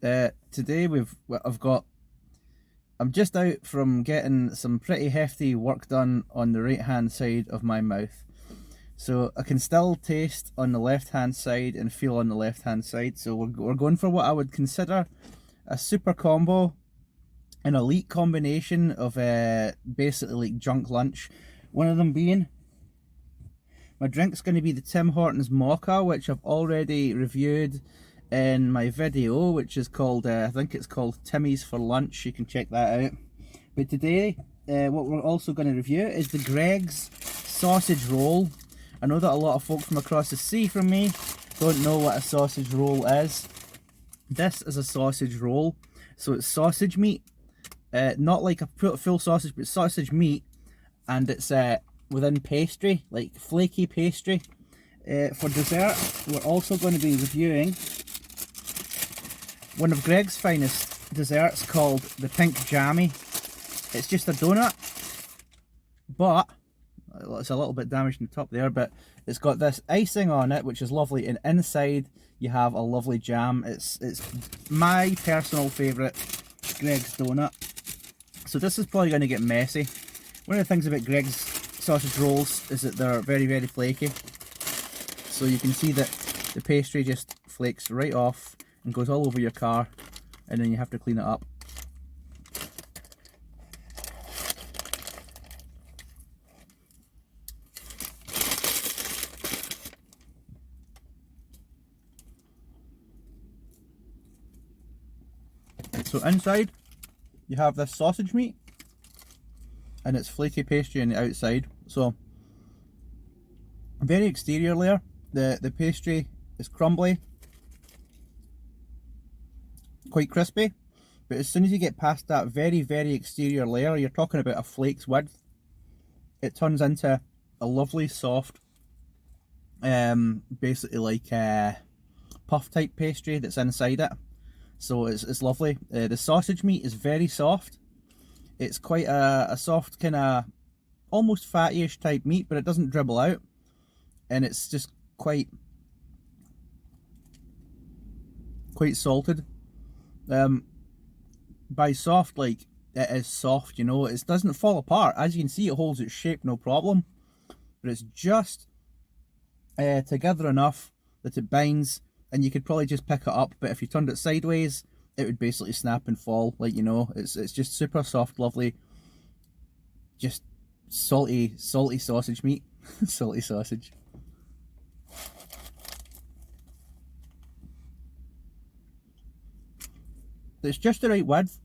Today I'm just out from getting some pretty hefty work done on the right hand side of my mouth. So I can still taste on the left hand side and feel on the left hand side. So we're going for what I would consider a super combo, an elite combination of basically like junk lunch. One of them being, my drink's going to be the Tim Hortons Mocha, which I've already reviewed in my video, which is called, I think it's called Timmy's for Lunch. You can check that out. But today, what we're also going to review is the Greggs sausage roll. I know that a lot of folk from across the sea from me don't know what a sausage roll is. This is a sausage roll. So it's sausage meat, not like a full sausage, but sausage meat, and it's within pastry, like flaky pastry. For dessert, we're also going to be reviewing one of Greg's finest desserts called the Pink Jammie. It's just a donut, but it's a little bit damaged in the top there, but it's got this icing on it, which is lovely, and inside you have a lovely jam. It's my personal favourite Greg's donut. So this is probably going to get messy. One of the things about Greg's sausage rolls is that they're very, very flaky. So you can see that the pastry just flakes right off and goes all over your car, and then you have to clean it up. So inside you have this sausage meat, and it's flaky pastry on the outside. So very exterior layer. The pastry is crumbly, quite crispy, but as soon as you get past that very, very exterior layer, you're talking about a flake's width, it turns into a lovely soft, basically like a puff type pastry that's inside it. So it's lovely. The sausage meat is very soft. It's quite a soft kind of almost fatty-ish type meat, but it doesn't dribble out, and it's just quite salted. By soft, like, it is soft, you know, it doesn't fall apart. As you can see, it holds its shape no problem, but it's just together enough that it binds, and you could probably just pick it up, but if you turned it sideways, it would basically snap and fall, like, you know. It's just super soft, lovely, just salty sausage meat. Salty sausage. It's just the right width.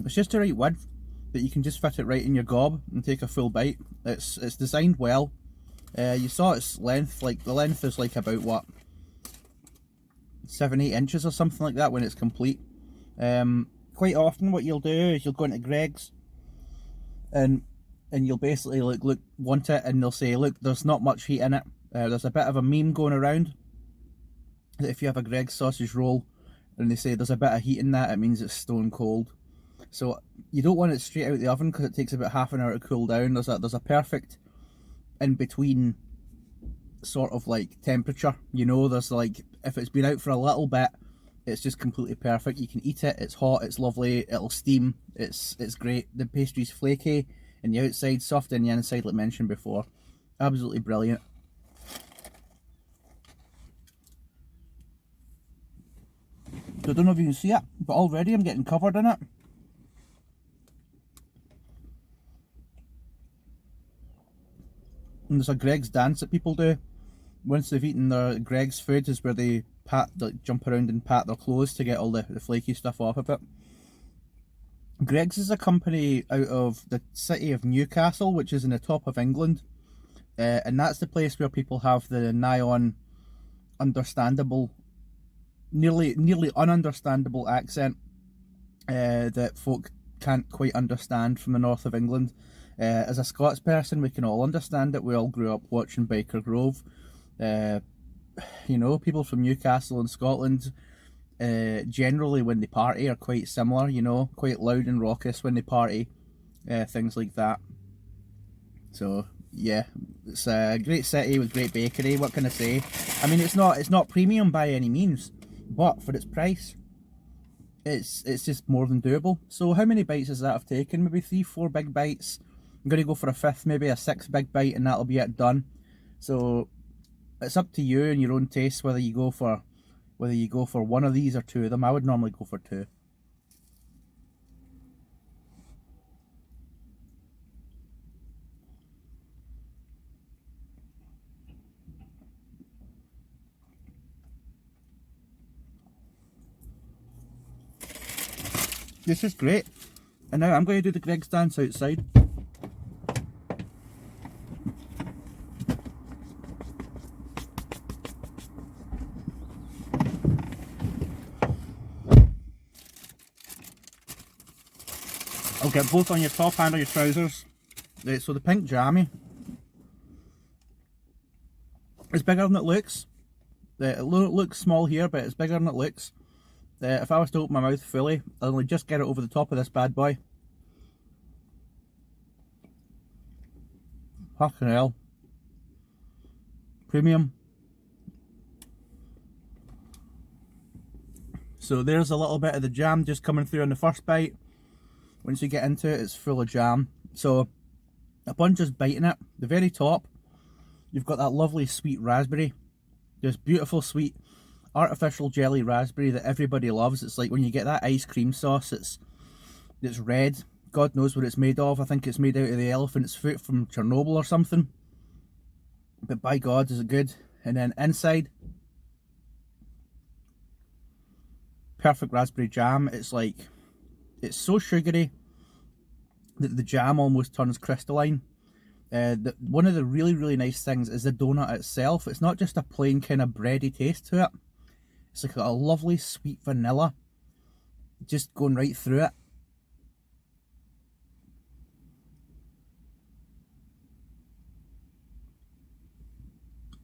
It's just the right width that you can just fit it right in your gob and take a full bite. It's designed well. You saw its length, like the length is like about what, 7-8 inches or something like that when it's complete. Quite often what you'll do is you'll go into Greggs and you'll basically look want it, and they'll say, look, there's not much heat in it. There's a bit of a meme going around that if you have a Greggs sausage roll and they say there's a bit of heat in that, it means it's stone cold. So you don't want it straight out of the oven because it takes about half an hour to cool down. There's a perfect in between sort of like temperature, you know. There's like, if it's been out for a little bit, it's just completely perfect. You can eat it, it's hot, it's lovely, it'll steam, it's great. The pastry's flaky and the outside, soft in the inside, like mentioned before. Absolutely brilliant. So I don't know if you can see it, but already I'm getting covered in it. And there's a Greggs dance that people do once they've eaten their Greggs food, is where they jump around and pat their clothes to get all the flaky stuff off of it. Greggs is a company out of the city of Newcastle, which is in the top of England, and that's the place where people have the nigh on understandable, nearly ununderstandable accent that folk can't quite understand from the north of England. As a Scots person, we can all understand it. We all grew up watching Biker Grove. You know, people from Newcastle and Scotland, generally when they party, are quite similar, you know, quite loud and raucous when they party, things like that. So yeah, it's a great city with great bakery. What can I say? I mean, it's not premium by any means, but for its price, it's just more than doable. So how many bites is that I've taken? Maybe 3, 4 big bites. I'm gonna go for a fifth, maybe a sixth big bite, and that'll be it done. So it's up to you and your own taste whether you go for one of these or two of them. I would normally go for two. This is great. And now I'm going to do the Greggs dance outside. I'll get both on your top and on your trousers. Right, so the pink Jammie is bigger than it looks. It looks small here, but it's bigger than it looks. If I was to open my mouth fully, I'll only just get it over the top of this bad boy. Fucking hell. Premium. So there's a little bit of the jam just coming through on the first bite. Once you get into it, it's full of jam. So upon just biting it, the very top, you've got that lovely sweet raspberry. This beautiful sweet artificial jelly raspberry that everybody loves. It's like when you get that ice cream sauce, it's red. God knows what it's made of. I think it's made out of the elephant's foot from Chernobyl or something. But by God, is it good. And then inside, perfect raspberry jam. It's like, it's so sugary that the jam almost turns crystalline. One of the really nice things is the donut itself. It's not just a plain kind of bready taste to it. It's like a lovely sweet vanilla just going right through it.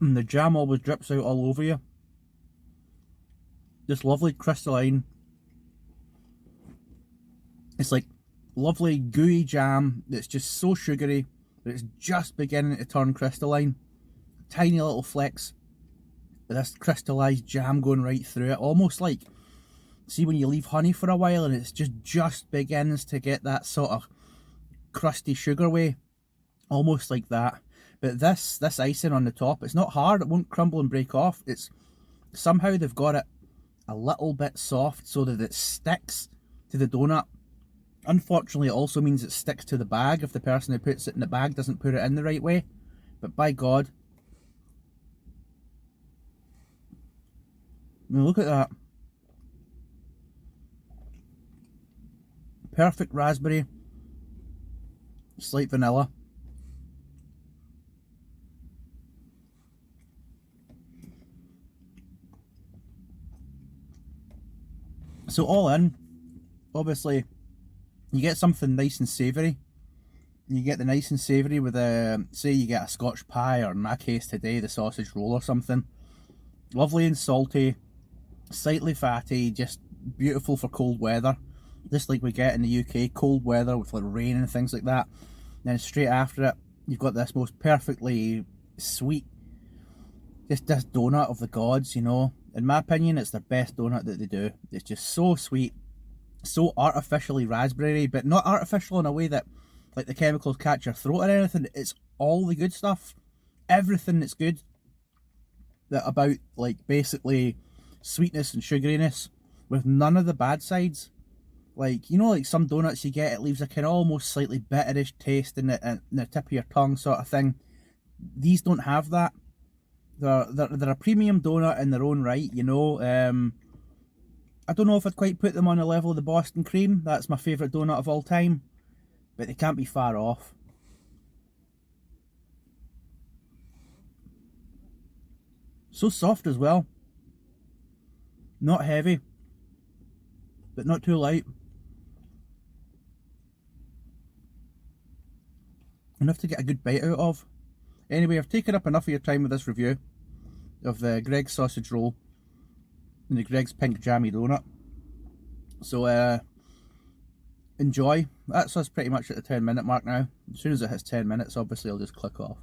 And the jam always drips out all over you. Just lovely crystalline. It's like lovely gooey jam that's just so sugary that it's just beginning to turn crystalline. Tiny little flecks of this crystallized jam going right through it, almost like, see when you leave honey for a while and it's just begins to get that sort of crusty sugar way, almost like that. But this icing on the top, it's not hard, it won't crumble and break off. It's somehow they've got it a little bit soft so that it sticks to the donut. Unfortunately, it also means it sticks to the bag if the person who puts it in the bag doesn't put it in the right way. But by God, I mean, look at that. Perfect raspberry, slight vanilla. So all in, obviously, you get something nice and savoury. You get the nice and savoury with say you get a Scotch pie, or in my case today, the sausage roll or something. Lovely and salty, slightly fatty, just beautiful for cold weather. Just like we get in the UK, cold weather with like rain and things like that. Then straight after it, you've got this most perfectly sweet, just this donut of the gods, you know. In my opinion, it's the best donut that they do. It's just so sweet, so artificially raspberry, but not artificial in a way that like the chemicals catch your throat or anything. It's all the good stuff, everything that's good that about like basically sweetness and sugariness, with none of the bad sides. Like, you know, like some donuts you get, it leaves a kind of almost slightly bitterish taste in the tip of your tongue sort of thing. These don't have that. They're a premium donut in their own right, you know. I don't know if I'd quite put them on the level of the Boston Cream. That's my favourite donut of all time. But they can't be far off. So soft as well. Not heavy, but not too light. Enough to get a good bite out of. Anyway, I've taken up enough of your time with this review of the Greggs sausage roll and the Greggs pink Jammie donut. So enjoy. That's us pretty much at the 10-minute mark now. As soon as it hits 10 minutes, obviously I'll just click off.